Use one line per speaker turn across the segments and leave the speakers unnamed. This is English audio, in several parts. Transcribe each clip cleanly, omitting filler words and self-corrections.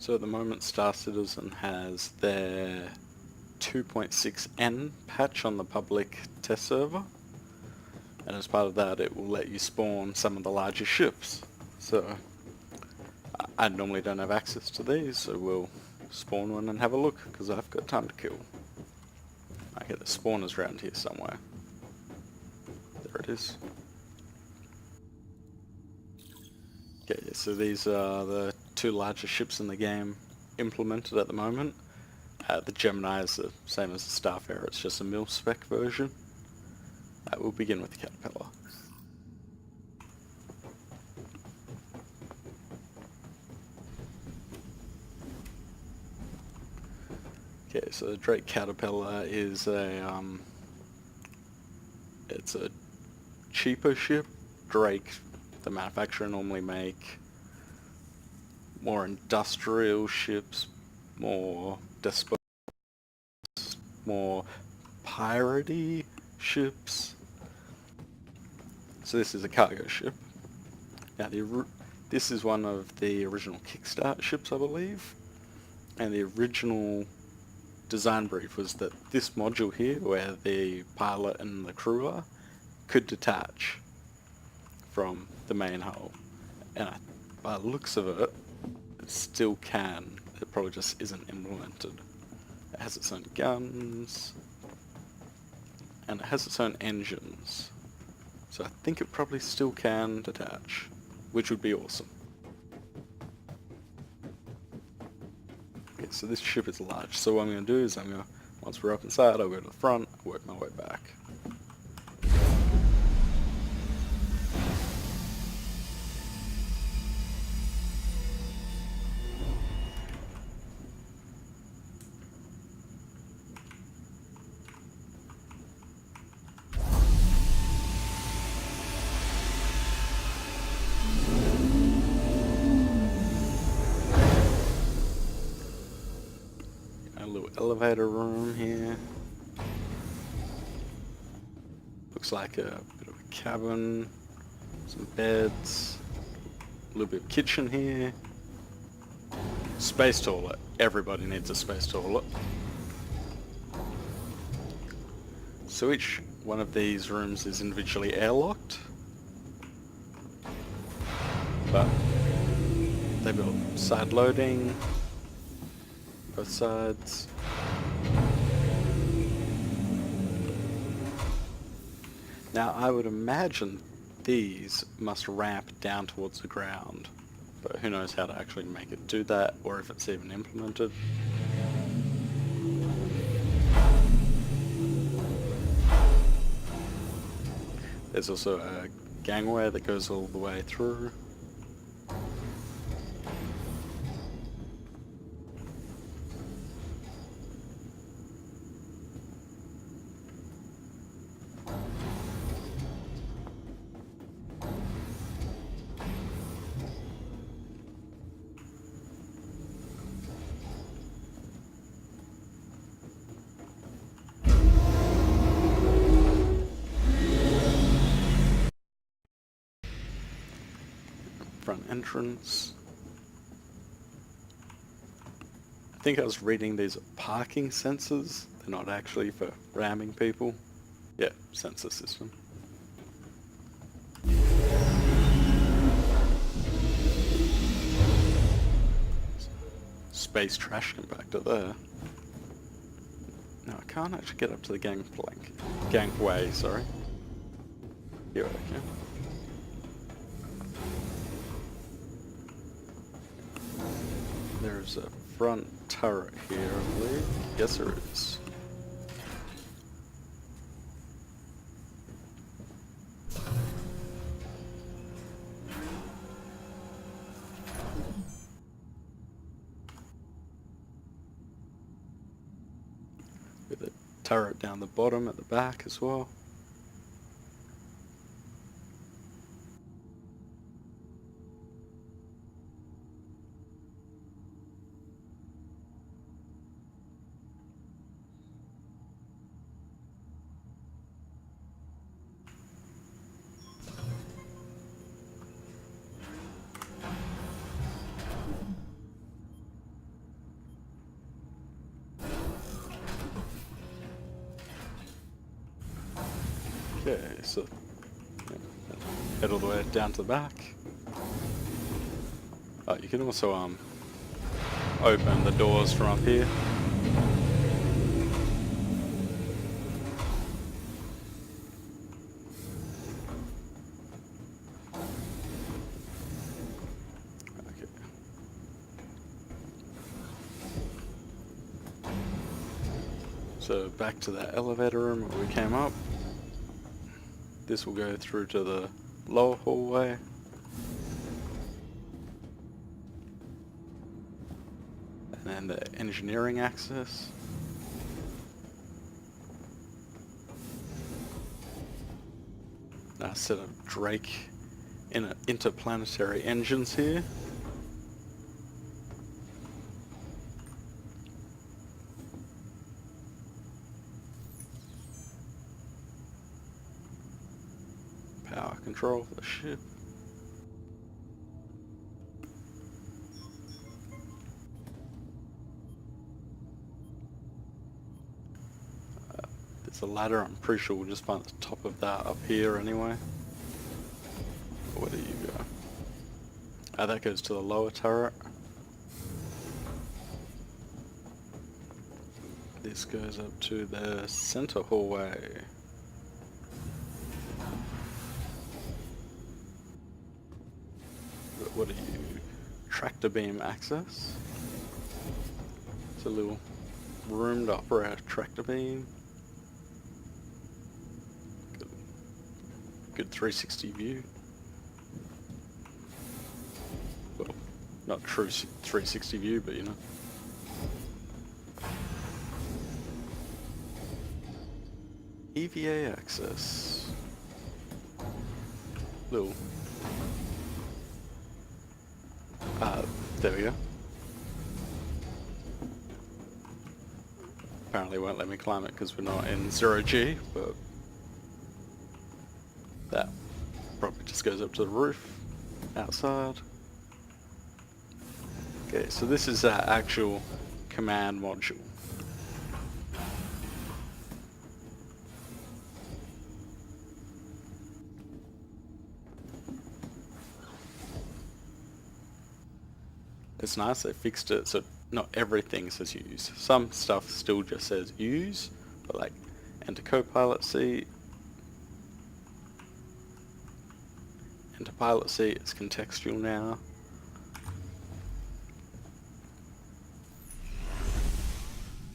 So at the moment Star Citizen has their 2.6N patch on the public test server, and as part of that it will let you spawn some of the larger ships. So I normally don't have access to these, so we'll spawn one and have a look, because I've got time to kill. Okay, the spawner's around here somewhere. There it is. Okay, so these are the two largest ships in the game implemented at the moment. The Gemini is the same as the Starfarer, it's just a mil-spec version. We'll begin with the Caterpillar. Okay, so the Drake Caterpillar is it's a cheaper ship. Drake, the manufacturer, normally make more industrial ships, more disposable, more piratey ships. So this is a cargo ship. Now this is one of the original Kickstart ships, I believe, and the original design brief was that this module here, where the pilot and the crew are, could detach from the main hull, and by the looks of it, it still can. It probably just isn't implemented. It has its own guns, and it has its own engines, so I think it probably still can detach, which would be awesome. Okay, so this ship is large, so what I'm going to do is once we're up inside, I'll go to the front, work my way back. Elevator room here. Looks like a bit of a cabin, some beds, a little bit of kitchen here. Space toilet. Everybody needs a space toilet. So each one of these rooms is individually airlocked, but they built side loading, both sides. Now I would imagine these must ramp down towards the ground, but who knows how to actually make it do that, or if it's even implemented. There's also a gangway that goes all the way through. Front entrance. I think I was reading these are parking sensors. They're not actually for ramming people. Yeah, sensor system. Space trash compactor there. No, I can't actually get up to the gangway, sorry. Here I can. There's a front turret here, I believe. Yes, there is. With a turret down the bottom at the back as well. so yeah, head all the way down to the back. Oh, you can also open the doors from up here. Okay. So back to that elevator room where we came up. This will go through to the lower hallway. And then the engineering access. Now a set of Drake interplanetary engines here. Power control for the ship. There's a ladder, I'm pretty sure we'll just find the top of that up here anyway. Where do you go? Oh, that goes to the lower turret. This goes up to the center hallway. What are you? Tractor beam access? It's a little room to operate a tractor beam. Good 360 view. Well, not true 360 view, but you know. EVA access. Little. There we go. Apparently won't let me climb it because we're not in 0G, but that probably just goes up to the roof outside. Okay, so this is our actual command module. It's nice they fixed it so not everything says use. Some stuff still just says use, but like enter co-pilot seat. Enter pilot seat is contextual now.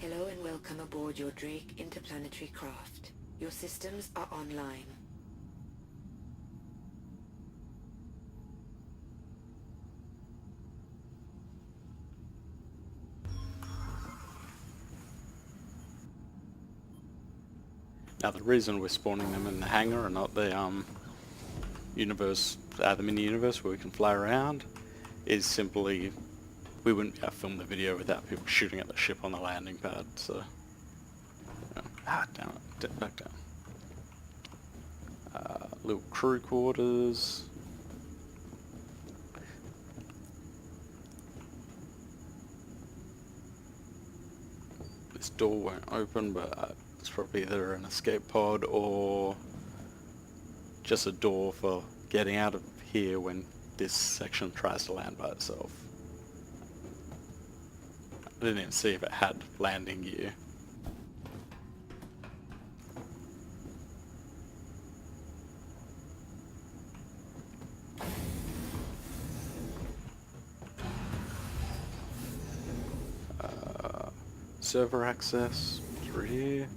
Hello and welcome aboard your Drake interplanetary craft. Your systems are online.
Now the reason we're spawning them in the hangar and not the universe, the mini universe where we can fly around, is simply we wouldn't be able to film the video without people shooting at the ship on the landing pad. So, damn it, back down. Little crew quarters. This door won't open, but it's probably either an escape pod or just a door for getting out of here when this section tries to land by itself. I didn't even see if it had landing gear. Server access through here.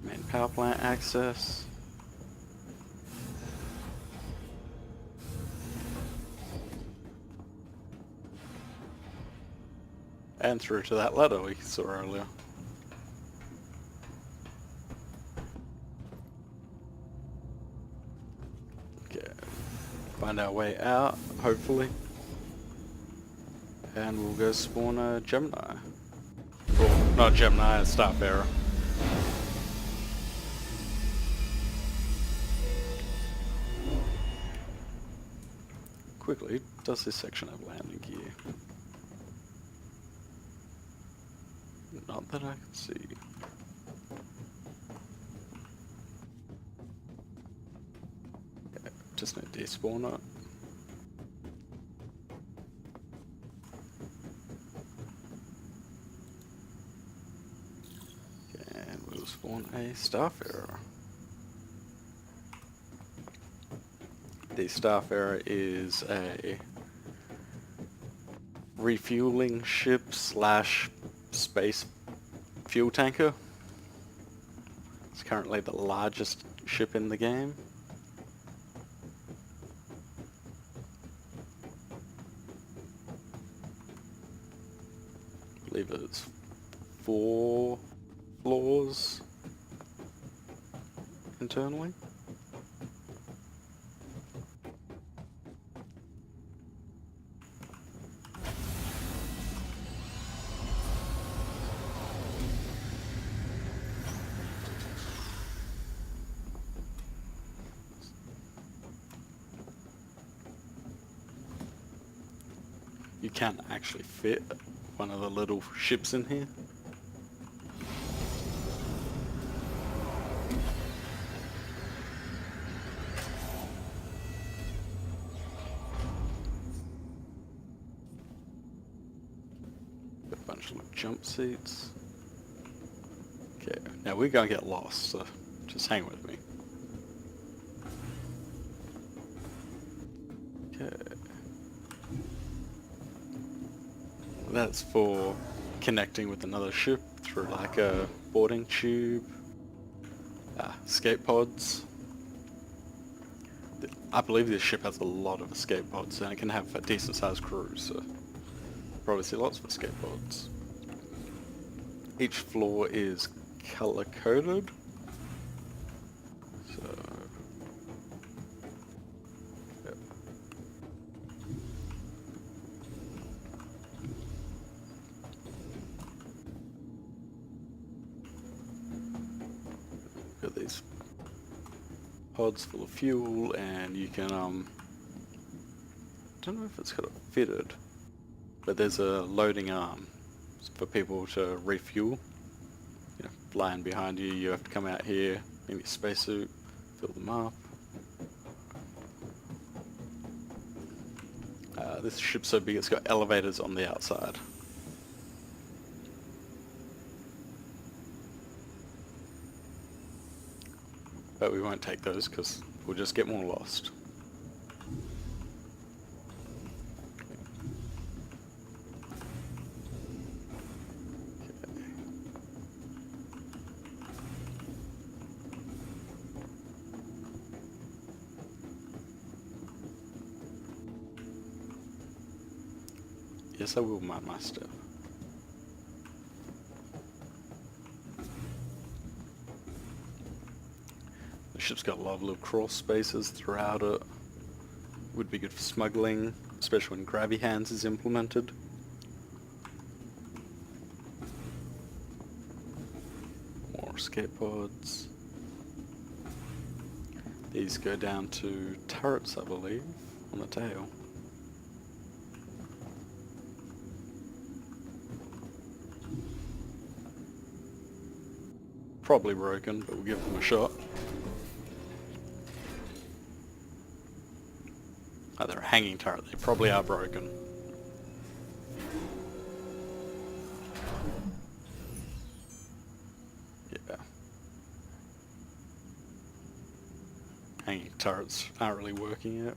Main power plant access. And through to that ladder we saw earlier. Okay, find our way out, hopefully. And we'll go spawn a Gemini. Well, not Gemini, a Starfarer. Quickly, does this section have landing gear? Not that I can see. just need to despawn it. And we'll spawn a Starfarer. The Starfarer is a refueling ship slash space fuel tanker. It's currently the largest ship in the game. I believe it's 4 floors internally. You can't actually fit one of the little ships in here. Got a bunch of jump seats. Okay, now we're gonna get lost, so just hang with me. Okay. That's for connecting with another ship through like a boarding tube, escape pods. I believe this ship has a lot of escape pods and it can have a decent sized crew, so probably see lots of escape pods. Each floor is color coded. So yep. Got these pods full of fuel, and you can don't know if it's got it fitted, but there's a loading arm for people to refuel. You know, flying behind you, you have to come out here in your spacesuit, fill them up. This ship's so big it's got elevators on the outside. But we won't take those because we'll just get more lost. Yes, I will mind my step. The ship's got a lot of little crawl spaces throughout it. Would be good for smuggling, especially when Gravy Hands is implemented. More escape pods. These go down to turrets, I believe, on the tail. Probably broken, but we'll give them a shot. Oh, they're a hanging turret. They probably are broken. Yeah. Hanging turrets aren't really working yet.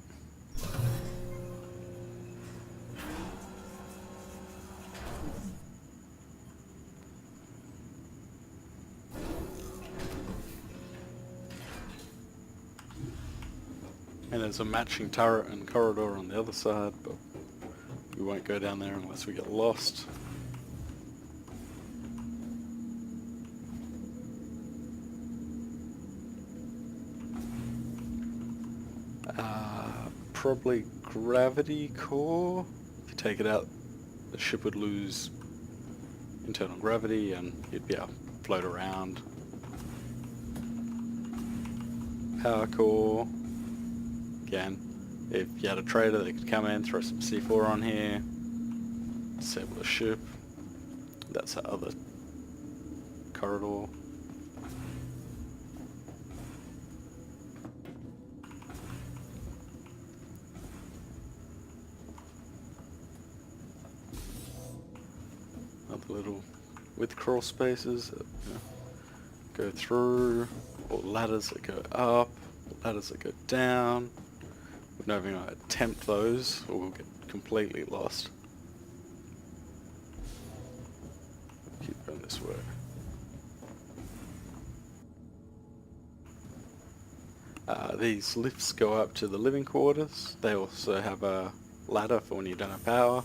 And there's a matching turret and corridor on the other side, but we won't go down there unless we get lost. Probably gravity core. If you take it out, the ship would lose internal gravity and you'd be able to float around. Power core. Again, if you had a trader, they could come in, throw some C4 on here, disable the ship. That's our other corridor. with crawl spaces that, go through, or ladders that go up, or ladders that go down. We're not even going to attempt those, or we'll get completely lost. Keep going this way. These lifts go up to the living quarters. They also have a ladder for when you don't have power.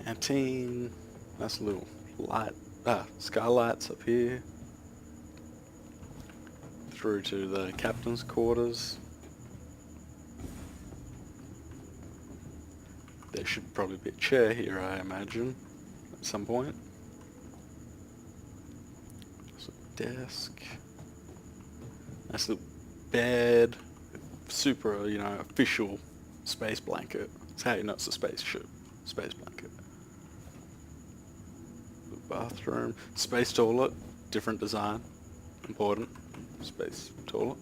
Canteen. Nice little light. Skylights up here. Through to the captain's quarters. There should probably be a chair here, I imagine, at some point. So desk. Nice little bed. Super, official space blanket. That's how you know it's a spaceship. Space blanket. Bathroom. Space toilet. Different design. Important. Space toilet.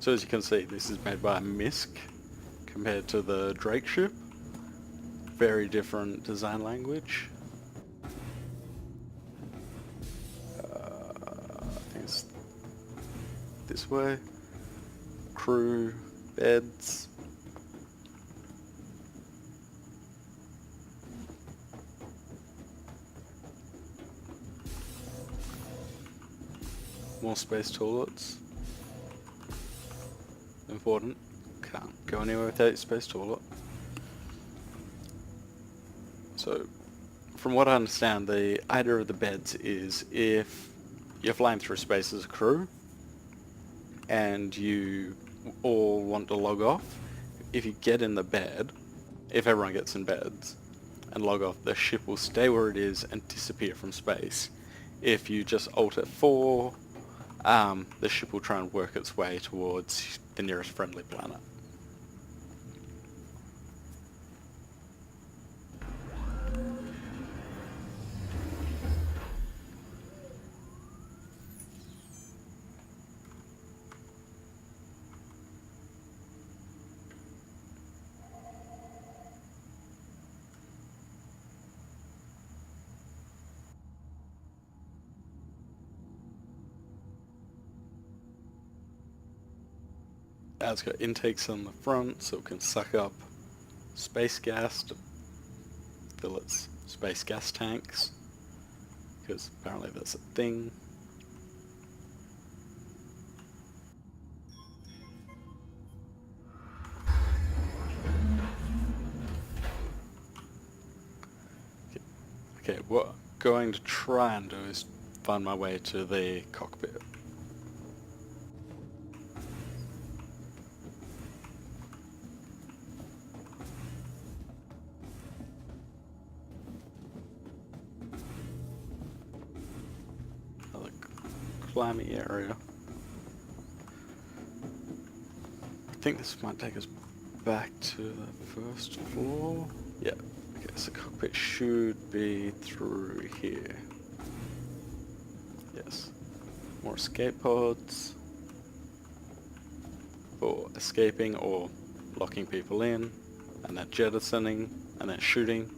So as you can see, this is made by Misk compared to the Drake ship. Very different design language. I think it's this way. Crew, beds. More space toilets. Important. Can't go anywhere without your space toilet. So, from what I understand, the idea of the beds is if you're flying through space as a crew and you all want to log off, if you get in the bed, if everyone gets in beds and log off, the ship will stay where it is and disappear from space. If you just alt F4, the ship will try and work its way towards the nearest friendly planet. It's got intakes on the front, so it can suck up space gas to fill its space gas tanks, because apparently that's a thing. Okay, what I'm going to try and do is find my way to the cockpit. Climby area. I think this might take us back to the first floor. Yeah. Okay, so the cockpit should be through here. Yes. More escape pods for escaping or locking people in, and then jettisoning, and then shooting.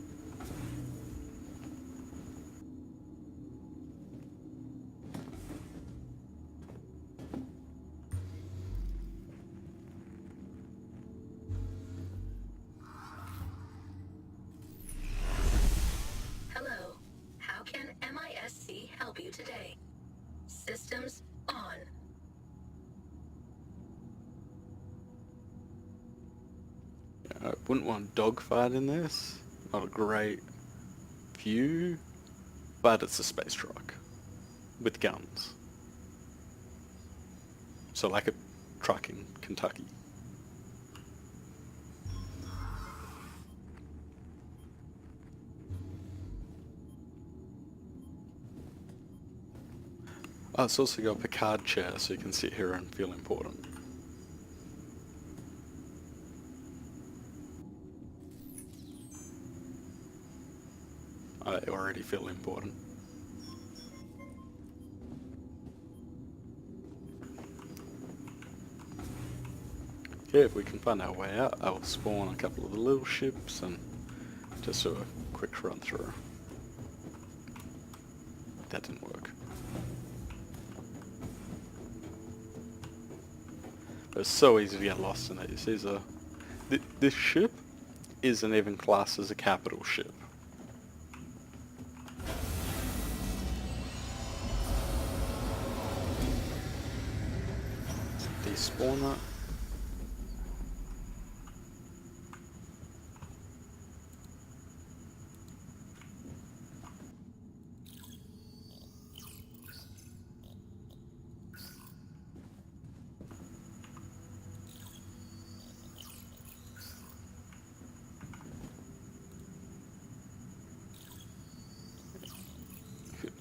Systems on.
I wouldn't want a dogfight in this. Not a great view, but it's a space truck with guns. So like a truck in Kentucky. Oh, it's also got a Picard chair, so you can sit here and feel important. I already feel important. yeah, if we can find our way out, I'll spawn a couple of the little ships and just do a quick run through. That didn't work. It's so easy to get lost in these. This ship isn't even classed as a capital ship. Despawn it.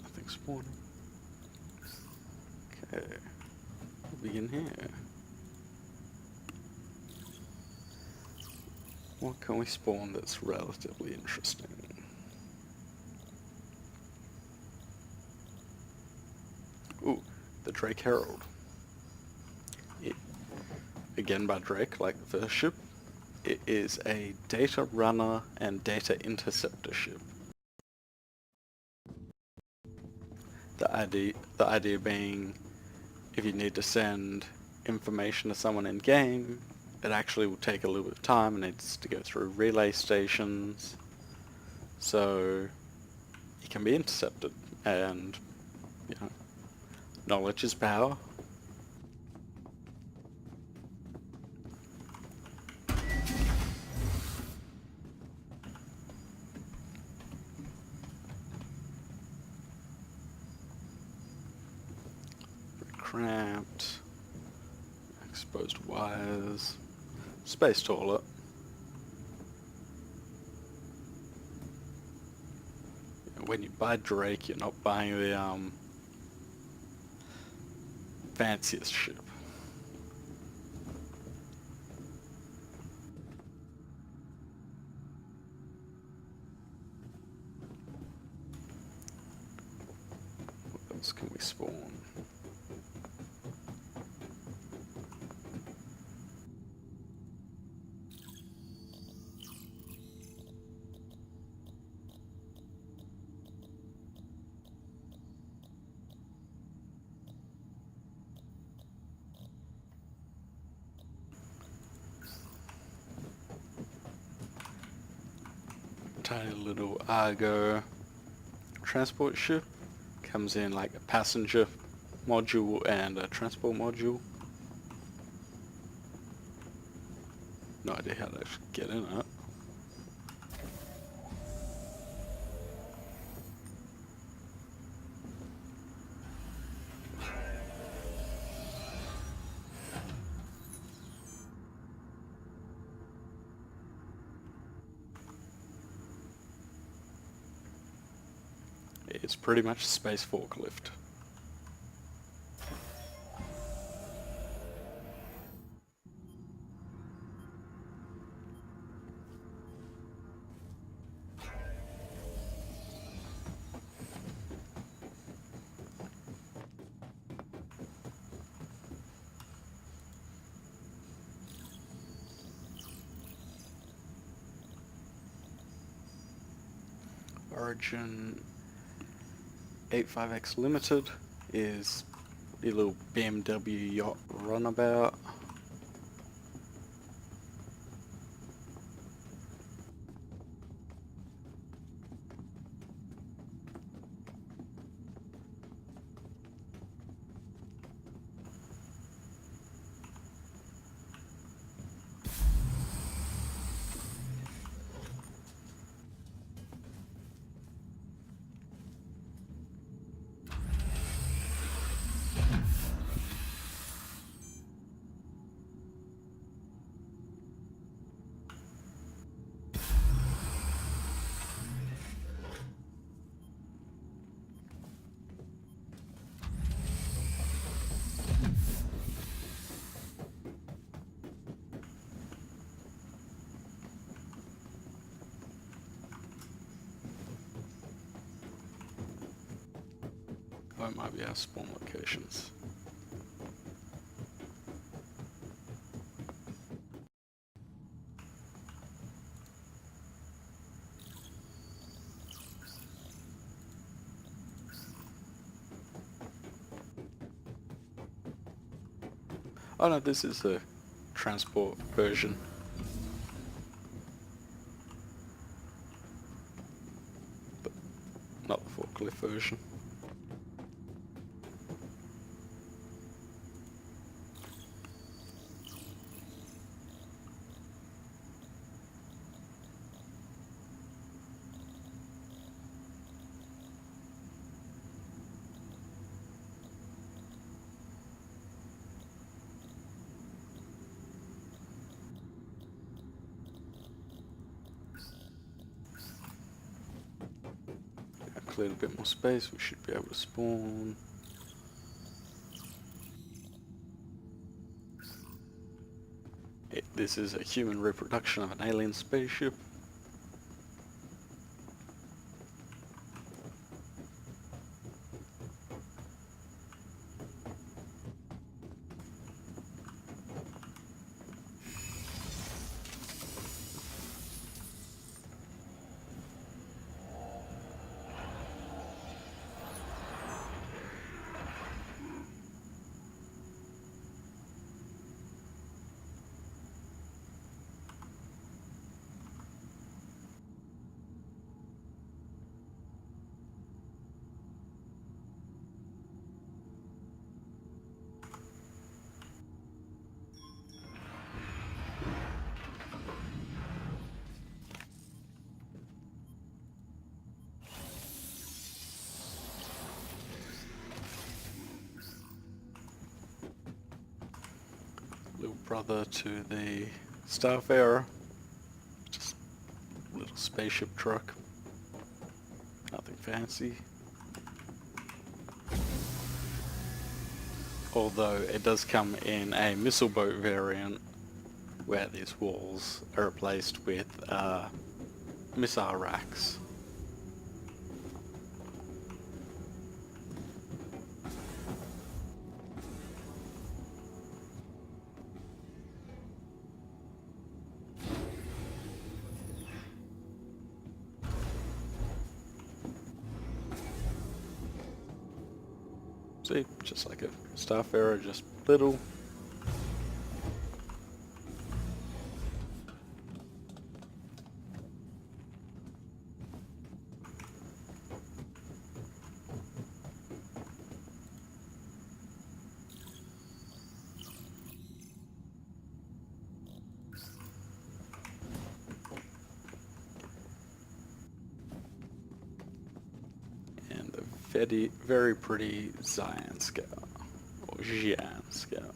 Nothing spawning. Okay. We'll begin here. What can we spawn that's relatively interesting? Ooh, the Drake Herald. Again by Drake, like the first ship. It is a data runner and data interceptor ship. The idea being, if you need to send information to someone in game, it actually will take a little bit of time and needs to go through relay stations, so it can be intercepted, and you know, knowledge is power. Cramped, exposed wires, space toilet. When you buy Drake, you're not buying the fanciest ship. What else can we spawn? Tiny little Argo transport ship. Comes in like a passenger module and a transport module. No idea how to actually get in it. It's pretty much a space forklift. Origin 85X Limited is a little BMW yacht runabout. Or it might be our spawn locations. Oh no, this is the transport version. But not the forklift version. Cleared a bit more space, we should be able to spawn. This is a human reproduction of an alien spaceship. Little brother to the Starfarer. Just a little spaceship truck. Nothing fancy. Although it does come in a missile boat variant where these walls are replaced with missile racks. See, just like a Starfarer, just little. And a very pretty Xian Scout, or Xian Scout.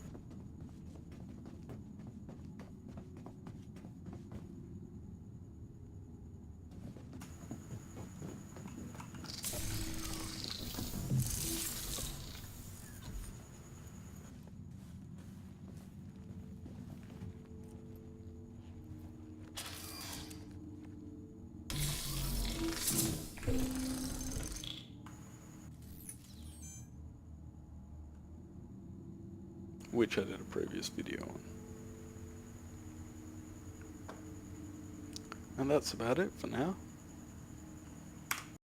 Which I did a previous video on. And that's about it for now.